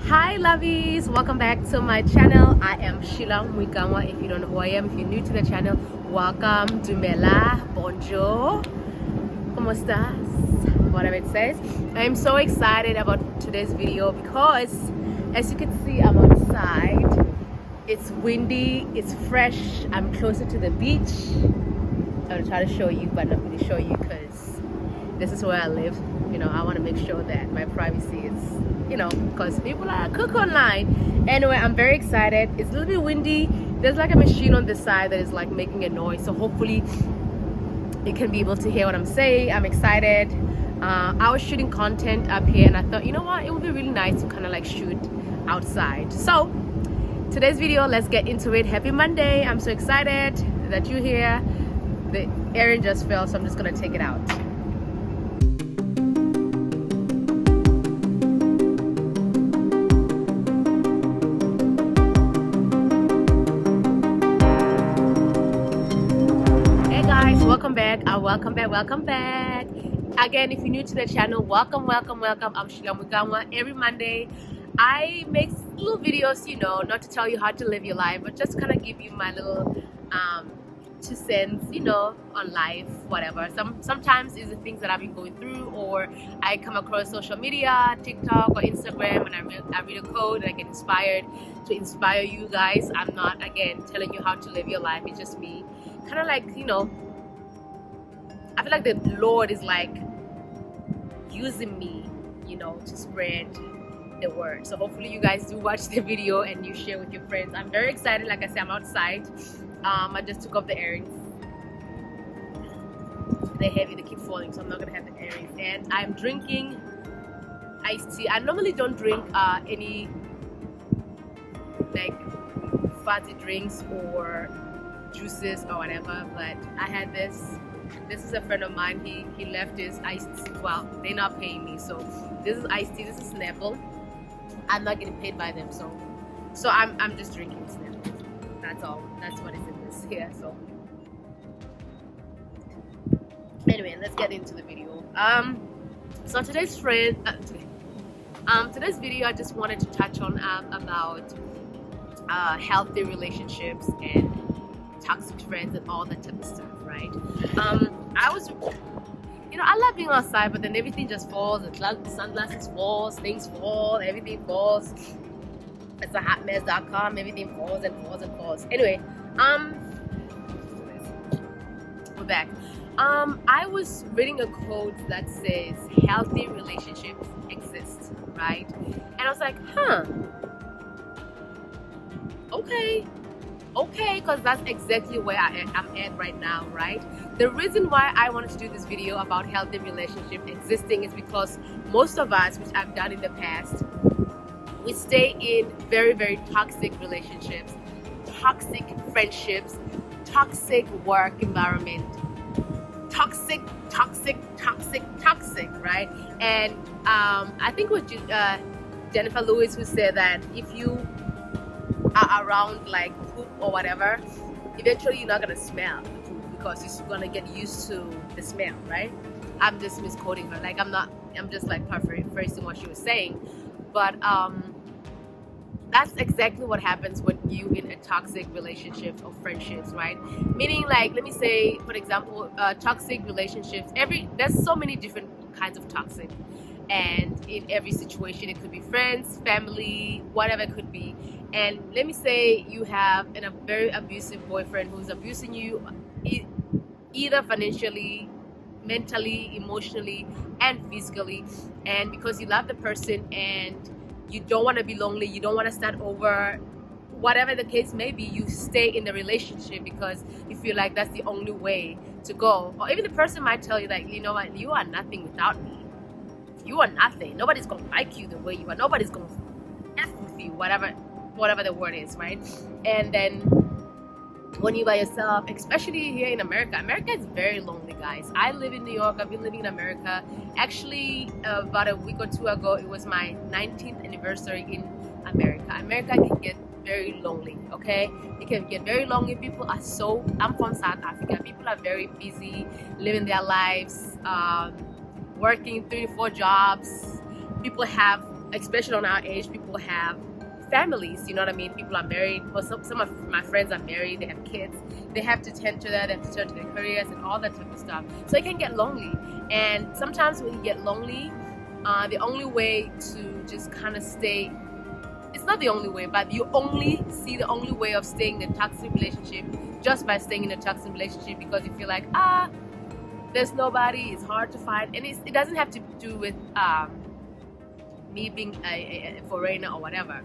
Hi lovies, welcome back to my channel. I am Sheila Mwikangwa. If you don't know who I am, if you're new to the channel, welcome. Dumela, bonjour, como estas, whatever it says. I'm so excited about today's video because as you can see, I'm outside. It's windy, it's fresh. I'm closer to the beach. I'm gonna try to show you, but not really show you because this is where I live. You know, I want to make sure that my privacy is, you know, because people are cook online. Anyway, I'm very excited. It's a little bit windy. There's like a machine on the side that is like making a noise, so hopefully you can be able to hear what I'm saying. I'm excited. I was shooting content up here and I thought, you know what, it would be really nice to kind of like shoot outside. So today's video, let's get into it. Happy Monday. I'm so excited that you're here. The airing just fell, so I'm just gonna take it out. Welcome back again. If you're new to the channel, welcome. I'm Sheila Mwikangwa. Every Monday I make little videos, you know, not to tell you how to live your life, but just kind of give you my little 2 cents, you know, on life, whatever. Sometimes it's the things that I've been going through, or I come across social media, TikTok or Instagram, and I read a quote and I get inspired to inspire you guys. I'm not, again, telling you how to live your life. It's just me kind of like, you know, I feel like the Lord is like using me, you know, to spread the word. So hopefully you guys do watch the video and you share with your friends. I'm very excited. Like I said, I'm outside. I just took off the earrings. They're heavy, they keep falling, so I'm not gonna have the earrings. And I'm drinking iced tea. I normally don't drink any like fuzzy drinks or juices or whatever, but I had this. This is a friend of mine. He left his iced tea. Well, they're not paying me, so this is iced tea. This is Snapple. I'm not getting paid by them, so I'm just drinking Snapple. That's all. That's what is in this here. So anyway, let's get into the video. So today's video, I just wanted to touch on about healthy relationships and toxic friends and all that type of stuff, right? I was, you know, I love being outside, but then everything just falls. The sunglasses falls, things fall, everything falls. It's a hotmess.com. Everything falls and falls and falls. Anyway, we're back. I was reading a quote that says healthy relationships exist, right? And I was like, okay, because that's exactly where I'm at right now, right? The reason why I wanted to do this video about healthy relationship existing is because most of us, which I've done in the past, we stay in very, very toxic relationships, toxic friendships, toxic work environment, toxic, right? And I think it was Jennifer Lewis who said that if you are around like poop or whatever, eventually you're not gonna smell the poop because you're gonna get used to the smell, right? I'm just misquoting her. Like I'm just like paraphrasing what she was saying. But that's exactly what happens when you in a toxic relationships or friendships, right? Meaning, like, let me say, for example, toxic relationships. There's so many different kinds of toxic, and in every situation, it could be friends, family, whatever it could be. And let me say you have a very abusive boyfriend who's abusing you, either financially, mentally, emotionally, and physically. And because you love the person and you don't want to be lonely, you don't want to start over, whatever the case may be, you stay in the relationship because you feel like that's the only way to go. Or even the person might tell you, like, you know what, you are nothing without me. You are nothing. Nobody's going to like you the way you are. Nobody's going to F with you, whatever the word is, right? And then when you're by yourself, especially here in America is very lonely, guys. I live in New York. I've been living in America. Actually, about a week or 2 ago, it was my 19th anniversary in America. America can get very lonely, okay? It can get very lonely. People are I'm from South Africa. People are very busy living their lives, working 3 to 4 jobs. People have especially on our age, people have families, you know what I mean? People are married, or some of my friends are married, they have kids, they have to tend to that, they have to tend to their careers and all that type of stuff. So it can get lonely. And sometimes when you get lonely, the only way to just kind of stay, it's not the only way, but you only see the only way of staying in a toxic relationship just by staying in a toxic relationship, because you feel like, there's nobody, it's hard to find. And it doesn't have to do with me being a foreigner or whatever.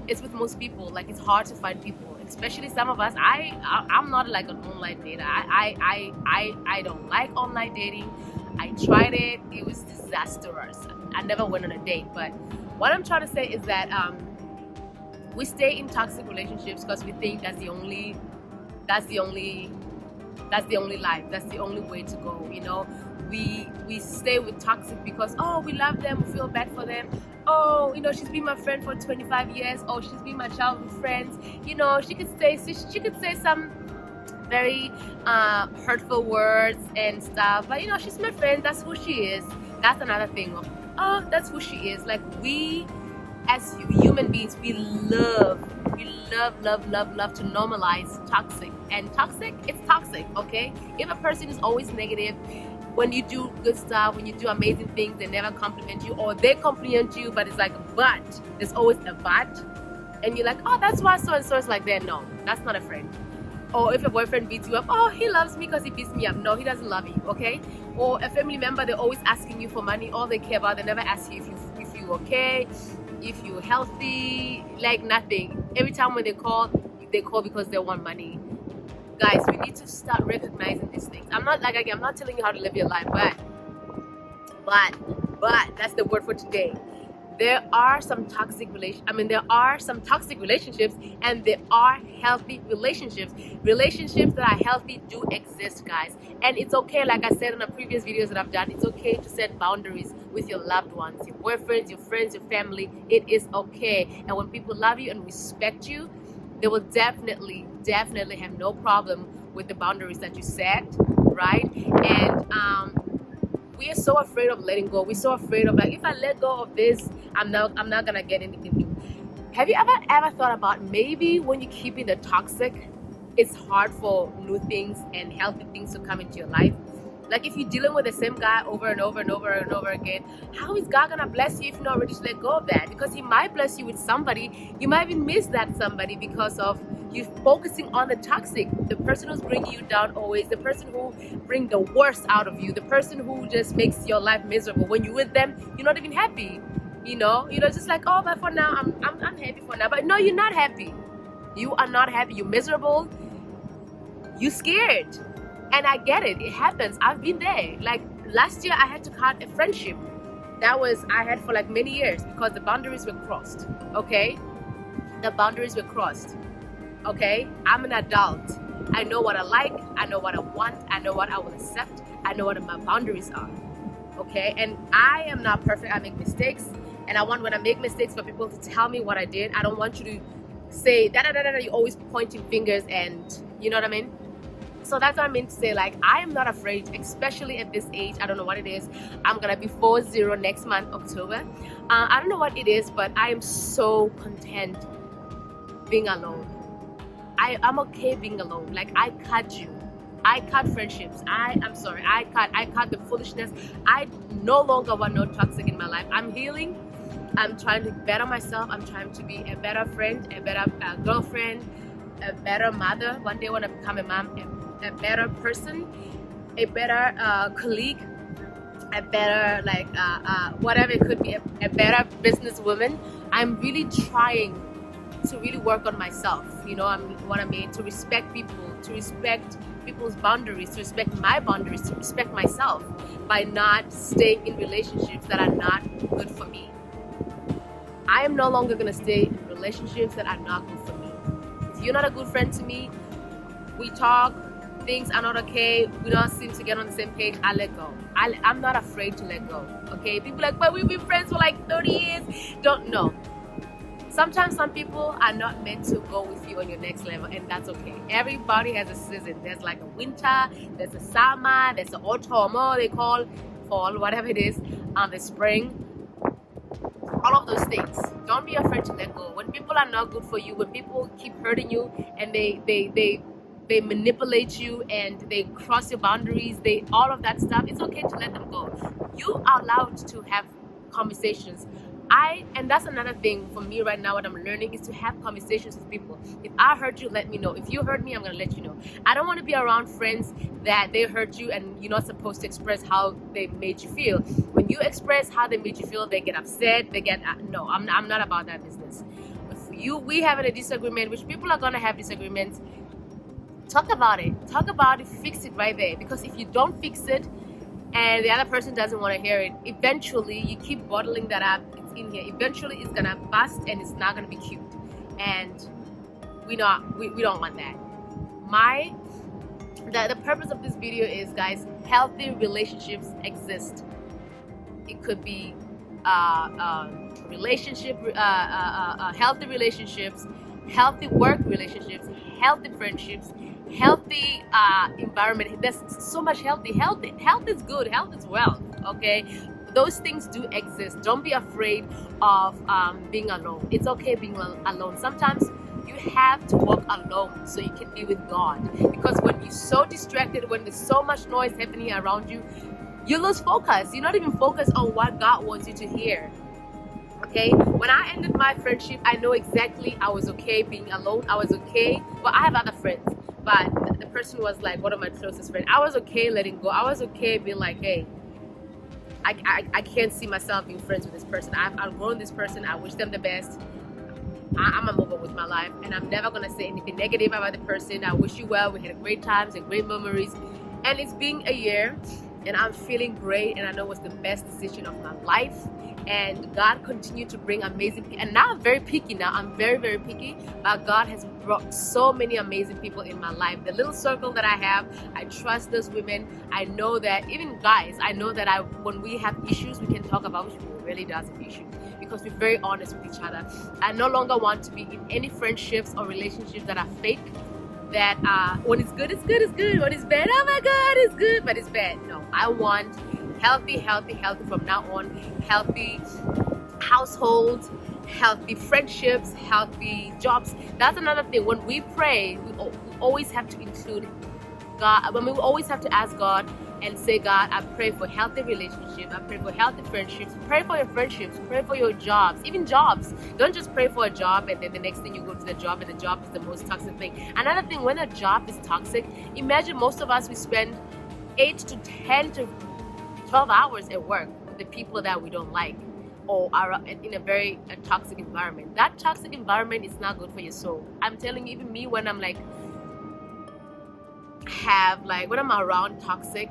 It's with most people, like it's hard to find people, especially some of us. I'm not like an online dater. I don't like online dating. I tried it, it was disastrous. I never went on a date. But what I'm trying to say is that we stay in toxic relationships because we think that's the only life, that's the only way to go, you know. We stay with toxic because, oh, we love them, we feel bad for them. Oh, you know, she's been my friend for 25 years. Oh, she's been my childhood friend. You know, she could say some very hurtful words and stuff, but you know, she's my friend, that's who she is. That's another thing of, oh, that's who she is. Like, we as human beings, we love to normalize toxic. And toxic, it's toxic, okay? If a person is always negative, when you do good stuff, when you do amazing things, they never compliment you, or they compliment you, but it's like a but. There's always a but. And you're like, oh, that's why so and so is like that. No, that's not a friend. Or if a boyfriend beats you up, oh, he loves me because he beats me up. No, he doesn't love you, okay? Or a family member, they're always asking you for money. All they care about, they never ask you if you're okay, if you're healthy, like nothing. Every time when they call because they want money. Guys, we need to start recognizing these things. I'm not telling you how to live your life, but that's the word for today. There are some toxic relationships, and there are healthy relationships. Relationships that are healthy do exist, guys. And it's okay, like I said in the previous videos that I've done, it's okay to set boundaries with your loved ones, your boyfriends, your friends, your family. It is okay. And when people love you and respect you, they will definitely have no problem with the boundaries that you set, right? And we are so afraid of letting go. We're so afraid of, like, if I let go of this, I'm not gonna get anything new. Have you ever thought about, maybe when you keep in the toxic, it's hard for new things and healthy things to come into your life? Like, if you're dealing with the same guy over and over and over and over again, how is God gonna bless you if you're not ready to let go of that? Because He might bless you with somebody, you might even miss that somebody because of you focusing on the toxic, the person who's bringing you down always, the person who brings the worst out of you, the person who just makes your life miserable. When you're with them, you're not even happy. You know, just like, oh, but for now, I'm happy for now. But no, you're not happy. You are not happy. You're miserable. You're scared. And I get it. It happens. I've been there. Like, last year, I had to cut a friendship that I had for like many years because the boundaries were crossed. Okay? The boundaries were crossed. Okay? I'm an adult. I know what I like. I know what I want. I know what I will accept. I know what my boundaries are. Okay? And I am not perfect. I make mistakes. And I want, when I make mistakes, for people to tell me what I did. I don't want you to say, you're always pointing fingers, and you know what I mean? So that's what I mean to say, like, I am not afraid, especially at this age. I don't know what it is. I'm gonna be 40 next month, October. I don't know what it is, but I am so content being alone. I'm okay being alone. Like, I cut you. I cut friendships. I'm sorry. I cut the foolishness. I no longer want no toxic in my life. I'm healing. I'm trying to better myself. I'm trying to be a better friend, a better girlfriend, a better mother. One day I want to become a mom, a better person, a better colleague, a better, like, whatever it could be, a better businesswoman. I'm really trying to really work on myself. You know what I mean? To respect people, to respect people's boundaries, to respect my boundaries, to respect myself by not staying in relationships that are not good for me. I am no longer going to stay in relationships that are not good for me. If you're not a good friend to me, we talk, things are not okay, we don't seem to get on the same page, I let go. I'm not afraid to let go, okay? People are like, but we've been friends for like 30 years. Don't know. Sometimes some people are not meant to go with you on your next level, and that's okay. Everybody has a season. There's like a winter, there's a summer, there's an autumn, they call fall, whatever it is, the spring. all of those things. Don't be afraid to let go. When people are not good for you, when people keep hurting you and they manipulate you and they cross your boundaries, all of that stuff, it's okay to let them go. You are allowed to have conversations. And that's another thing for me right now. What I'm learning is to have conversations with people. If I hurt you, let me know. If you hurt me, I'm gonna let you know. I don't want to be around friends that they hurt you and you're not supposed to express how they made you feel. When you express how they made you feel, they get upset. They get no. I'm not about that business. If we having a disagreement, which people are gonna have disagreements, talk about it. Talk about it. Fix it right there. Because if you don't fix it, and the other person doesn't want to hear it, eventually you keep bottling that up. It's in here. Eventually it's gonna bust and it's not gonna be cute. And we don't want that. The purpose of this video is, guys, healthy relationships exist. It could be healthy relationships, healthy work relationships, healthy friendships, healthy environment. There's so much health is good. Health is wealth. Okay, those things do exist. Don't be afraid of being alone. It's okay being alone. Sometimes you have to walk alone so you can be with God, because when you're so distracted, when there's so much noise happening around you, you lose focus. You're not even focused on what God wants you to hear. Okay, when I ended my friendship, I know exactly I was okay being alone. I was okay. Well, I have other friends, but the person was like one of my closest friends. I was okay letting go. I was okay being like, hey, I can't see myself being friends with this person. I've outgrown this person. I wish them the best. I'm gonna move on with my life, and I'm never gonna say anything negative about the person. I wish you well. We had great times and great memories, and it's been a year, and I'm feeling great, and I know it was the best decision of my life. And God continued to bring amazing people. And now I'm very picky now. I'm very, very picky. But God has brought so many amazing people in my life. The little circle that I have, I trust those women. I know that, even guys, I know that when we have issues, we can talk about, which really does have issues, because we're very honest with each other. I no longer want to be in any friendships or relationships that are fake. That when it's good, it's good, it's good. When it's bad, oh my God, it's good, but it's bad. No, I want healthy from now on. Healthy households, healthy friendships, healthy jobs. That's another thing. When we pray, we always have to include God. When we always have to ask God and say, God, I pray for healthy relationships. I pray for healthy friendships. Pray for your friendships. Pray for your jobs. Even jobs. Don't just pray for a job and then the next thing you go to the job and the job is the most toxic thing. Another thing, when a job is toxic, imagine most of us, we spend 8 to 10 to 12 hours at work with the people that we don't like, or are in a very toxic environment. That toxic environment is not good for your soul. I'm telling you, even me, when I'm like, when I'm around toxic,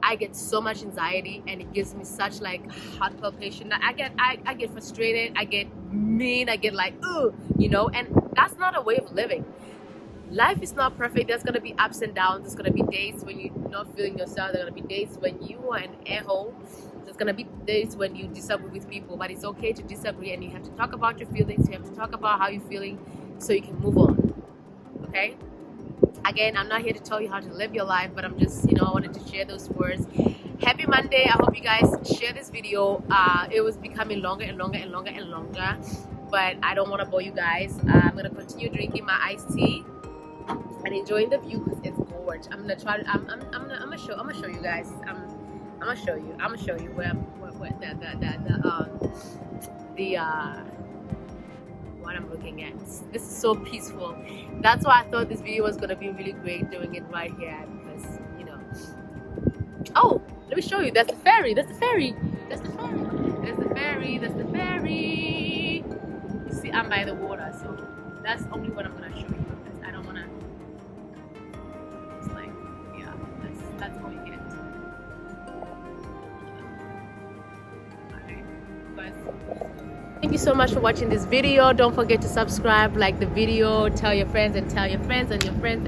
I get so much anxiety, and it gives me such like heart palpitation that I get frustrated, I get mean, I get like, ugh, and that's not a way of living. Life is not perfect. There's gonna be ups and downs. There's gonna be days when you're not feeling yourself. There's gonna be days when you are an a-hole. There's gonna be days when you disagree with people, but it's okay to disagree, and you have to talk about your feelings. You have to talk about how you're feeling so you can move on. Okay? Again, I'm not here to tell you how to live your life, but I'm just, I wanted to share those words. Happy Monday. I hope you guys share this video. It was becoming longer and longer and longer and longer, but I don't want to bore you guys. I'm gonna continue drinking my iced tea and enjoying the view because it's gorgeous. I'm gonna show you guys. I'm gonna show you where what I'm looking at. This is so peaceful. That's why I thought this video was gonna be really great doing it right here, because oh, let me show you. That's the ferry. That's the ferry. That's the ferry. That's the ferry. That's the ferry. You see, I'm by the water, so that's only what I'm gonna show you. I don't wanna. It's like, yeah, that's all you get. Alright, guys. Thank you so much for watching this video. Don't forget to subscribe, like the video, tell your friends and tell your friends and your friends.